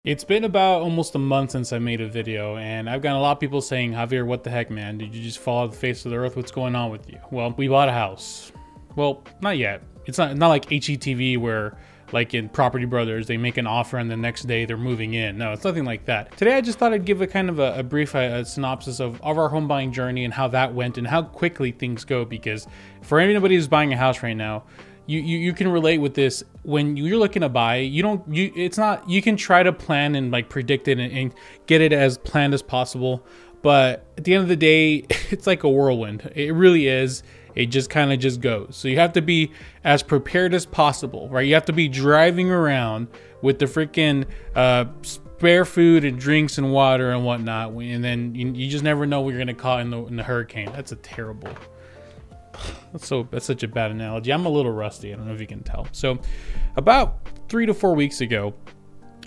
It's been about almost a month since I made a video, and I've gotten a lot of people saying, Javier, what the heck, man? Did you just fall off the face of the earth? What's going on with you? Well, we bought a house. Well, not yet. It's not like HETV where, like in Property Brothers, they make an offer and the next day they're moving in. No, it's nothing like that. Today, I just thought I'd give a kind of a brief synopsis of our home buying journey and how that went and how quickly things go, because for anybody who's buying a house right now, you can relate with this. When you're looking to buy, you can try to plan and like predict it and get it as planned as possible, but at the end of the day, it's like a whirlwind. It really is. It just kind of just goes. So you have to be as prepared as possible, right? You have to be driving around with the freaking spare food and drinks and water and whatnot, and then you just never know what you're gonna caught in the hurricane. That's a terrible. That's such a bad analogy. I'm a little rusty. I don't know if you can tell. So about 3 to 4 weeks ago,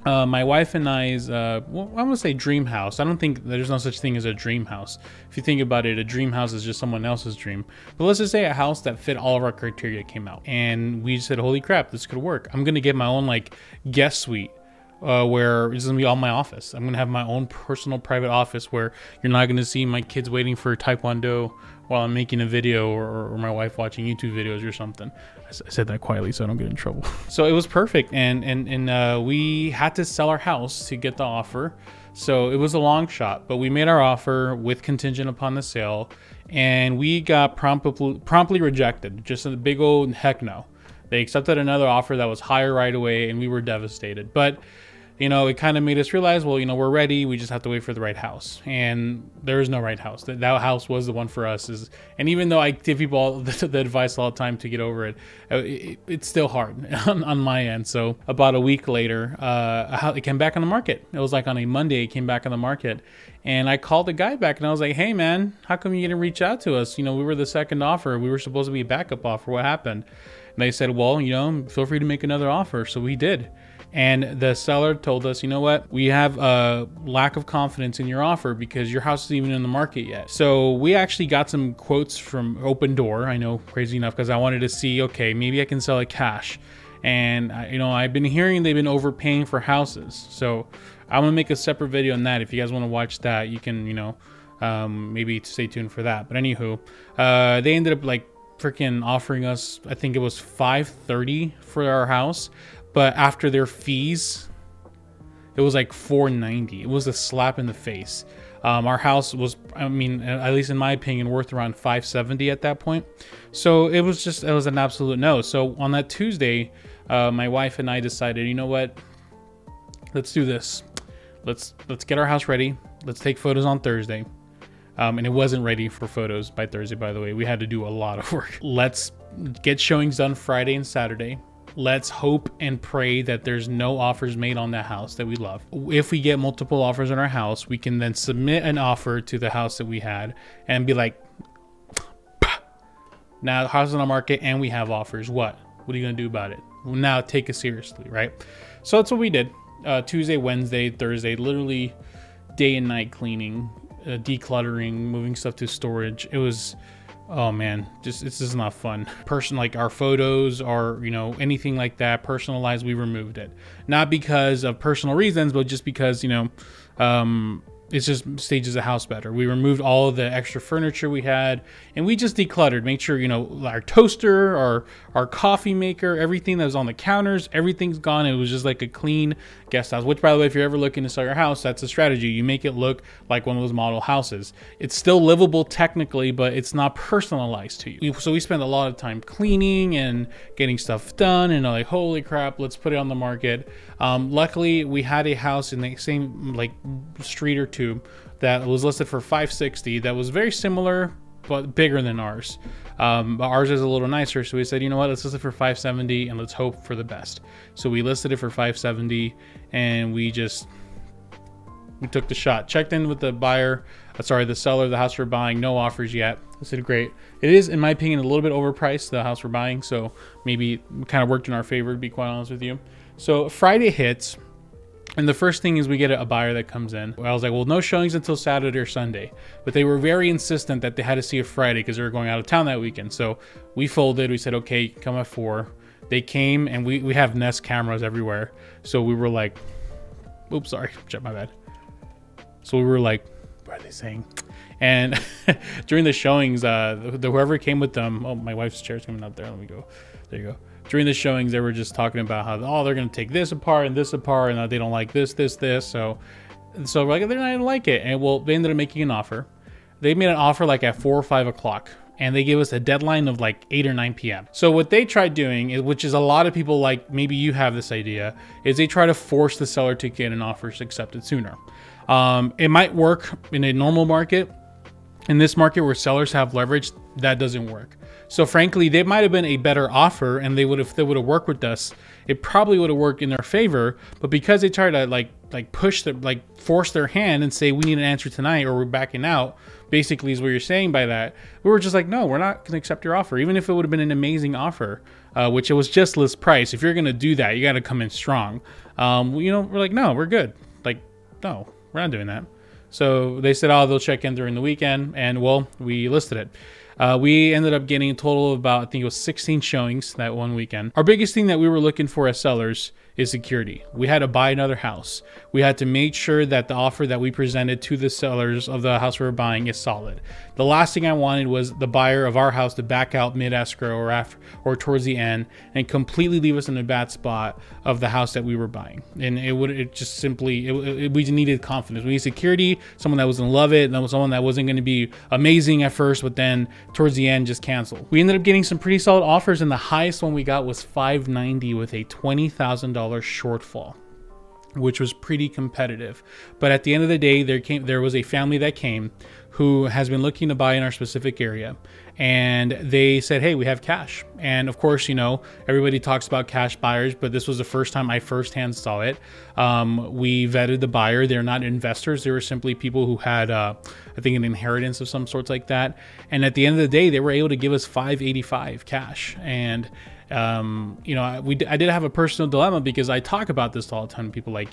my wife and I's, well, I'm gonna say dream house. I don't think there's no such thing as a dream house. If you think about it, a dream house is just someone else's dream. But let's just say a house that fit all of our criteria came out, and we said, holy crap, this could work. I'm gonna get my own like guest suite. Where it's gonna be all my office. I'm gonna have my own personal private office where you're not gonna see my kids waiting for Taekwondo while I'm making a video, or my wife watching YouTube videos or something. I said that quietly so I don't get in trouble. So it was perfect, and we had to sell our house to get the offer. So it was a long shot, but we made our offer with contingent upon the sale, and we got promptly rejected. Just a big old heck no. They accepted another offer that was higher right away, and we were devastated. But you know, it kind of made us realize, well, you know, we're ready. We just have to wait for the right house. And there is no right house. That house was the one for us. And even though I give people all the advice all the time to get over it, it's still hard on my end. So about a week later, it came back on the market. It was like on a Monday, it came back on the market. And I called the guy back and I was like, hey, man, how come you didn't reach out to us? You know, we were the second offer. We were supposed to be a backup offer. What happened? And they said, well, you know, feel free to make another offer. So we did. And the seller told us, you know what, we have a lack of confidence in your offer because your house isn't even in the market yet. So we actually got some quotes from Open Door. I know, crazy enough, because I wanted to see, okay, maybe I can sell it cash. And you know, I've been hearing they've been overpaying for houses. So I'm gonna make a separate video on that. If you guys want to watch that, you can, you know, maybe stay tuned for that. But anywho, they ended up like freaking offering us, I think it was $530 for our house. But after their fees, it was like $490. It was a slap in the face. Our house was, I mean, at least in my opinion, worth around $570 at that point. So it was an absolute no. So on that Tuesday, my wife and I decided, you know what? Let's do this. Let's get our house ready. Let's take photos on Thursday. And it wasn't ready for photos by Thursday, by the way. We had to do a lot of work. Let's get showings done Friday and Saturday. Let's hope and pray that there's no offers made on that house that we love. If we get multiple offers on our house, we can then submit an offer to the house that we had and be like, now the house is on the market and we have offers. What are you gonna do about it? Well, now take it seriously, right? So that's what we did. Tuesday, Wednesday, Thursday, literally day and night cleaning, decluttering, moving stuff to storage. It was, oh man, it's just not fun. Like our photos or, you know, anything like that personalized, we removed it. Not because of personal reasons, but just because, you know, it's just stages the house better. We removed all of the extra furniture we had, and we just decluttered. Make sure, you know, our toaster, our coffee maker, everything that was on the counters, everything's gone. It was just like a clean guest house, which, by the way, if you're ever looking to sell your house, that's a strategy. You make it look like one of those model houses. It's still livable technically, but it's not personalized to you. So we spent a lot of time cleaning and getting stuff done, and like, holy crap, let's put it on the market. Luckily, we had a house in the same like street or two that was listed for $560 that was very similar but bigger than ours. But ours is a little nicer, so we said, you know what, let's list it for $570 and let's hope for the best. So we listed it for $570 and we took the shot. Checked in with the buyer, the seller of the house we're buying. No offers yet. I said, great. It is, in my opinion, a little bit overpriced, the house we're buying, so maybe it kind of worked in our favor, to be quite honest with you. So Friday hits, and the first thing is we get a buyer that comes in. I was like, well, no showings until Saturday or Sunday. But they were very insistent that they had to see it Friday because they were going out of town that weekend. So we folded. We said, okay, come at 4. They came, and we have Nest cameras everywhere. So we were like, Oops, sorry, my bad. So we were like, what are they saying? And during the showings, whoever came with them, oh, my wife's chair's coming out there. Let me go. There you go. During the showings, they were just talking about how, oh, they're going to take this apart, and they don't like this. So we're like, they're not going to like it. And well, they ended up making an offer. They made an offer like at 4 or 5 o'clock. And they gave us a deadline of like 8 or 9 p.m. So what they tried doing, which is a lot of people, like maybe you have this idea, is they try to force the seller to get an offer accepted sooner. It might work in a normal market. In this market where sellers have leverage, that doesn't work. So frankly, they might have been a better offer, and they would have worked with us. It probably would have worked in their favor, but because they tried to force their hand and say we need an answer tonight or we're backing out, basically is what you're saying by that. We were just like, no, we're not going to accept your offer, even if it would have been an amazing offer, which it was just list price. If you're going to do that, you got to come in strong. We're like, no, we're good. Like, no, we're not doing that. So they said, oh, they'll check in during the weekend, and well, we listed it. We ended up getting a total of about, I think it was 16 showings that one weekend. Our biggest thing that we were looking for as sellers is security. We had to buy another house. We had to make sure that the offer that we presented to the sellers of the house we were buying is solid. The last thing I wanted was the buyer of our house to back out mid-escrow or towards the end and completely leave us in a bad spot of the house that we were buying. And we needed confidence. We needed security, someone that was going to love it, and someone that wasn't going to be amazing at first, but then towards the end just cancel. We ended up getting some pretty solid offers, and the highest one we got was $590 with a $20,000 shortfall, which was pretty competitive. But at the end of the day, there was a family that came who has been looking to buy in our specific area, and they said, hey, we have cash. And of course, everybody talks about cash buyers, but this was the first time I firsthand saw it. We vetted the buyer. They're not investors. They were simply people who had I think an inheritance of some sorts like that. And at the end of the day, they were able to give us $585 cash. And I did have a personal dilemma, because I talk about this all the time. People like,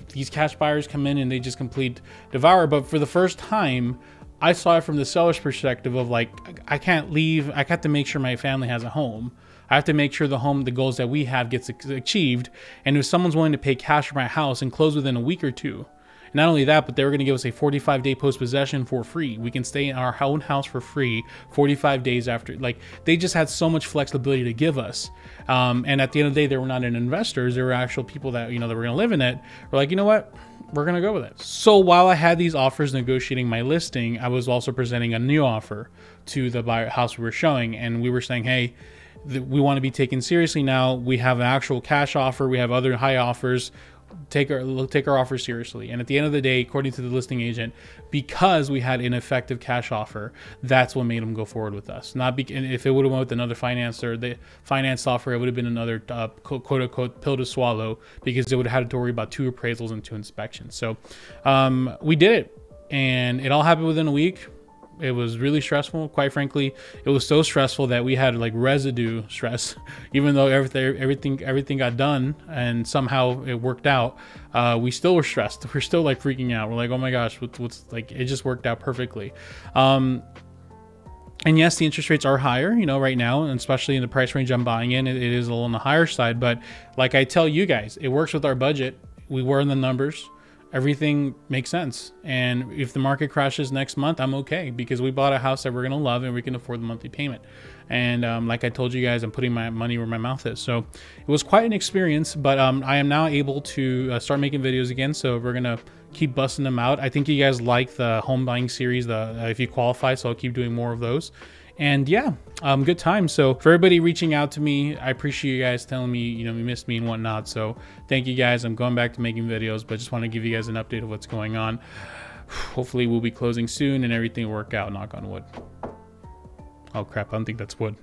these cash buyers come in and they just complete devour. But for the first time, I saw it from the seller's perspective of like, I can't leave. I have to make sure my family has a home. I have to make sure the goals that we have gets achieved. And if someone's willing to pay cash for my house and close within a week or two, not only that, but they were going to give us a 45-day post-possession for free. We can stay in our own house for free 45 days after. Like, they just had so much flexibility to give us. And at the end of the day, they were not investors. They were actual people that, that were going to live in it. We're like, you know what? We're going to go with it. So while I had these offers negotiating my listing, I was also presenting a new offer to the house we were showing. And we were saying, hey, we want to be taken seriously now. We have an actual cash offer. We have other high offers. Take our offer seriously. And at the end of the day, according to the listing agent, because we had an effective cash offer, that's what made them go forward with us. If it would have went with another financer, the finance offer, it would have been another quote unquote pill to swallow, because they would have had to worry about 2 appraisals and 2 inspections. So we did it, and it all happened within a week. It was really stressful. Quite frankly, it was so stressful that we had like residue stress, even though everything got done and somehow it worked out. We still were stressed. We're still like freaking out. We're like, oh my gosh, what's like, it just worked out perfectly. And yes, the interest rates are higher, right now, and especially in the price range I'm buying in, it is a little on the higher side. But like I tell you guys, it works with our budget. We were in the numbers. Everything makes sense. And if the market crashes next month, I'm okay, because we bought a house that we're going to love and we can afford the monthly payment. And like I told you guys, I'm putting my money where my mouth is. So it was quite an experience, but I am now able to start making videos again. So we're going to keep busting them out. I think you guys like the home buying series, if you qualify, so I'll keep doing more of those. And yeah, good time. So for everybody reaching out to me, I appreciate you guys telling me, you missed me and whatnot. So thank you guys. I'm going back to making videos, but just want to give you guys an update of what's going on. Hopefully we'll be closing soon and everything will work out, knock on wood. Oh crap, I don't think that's wood.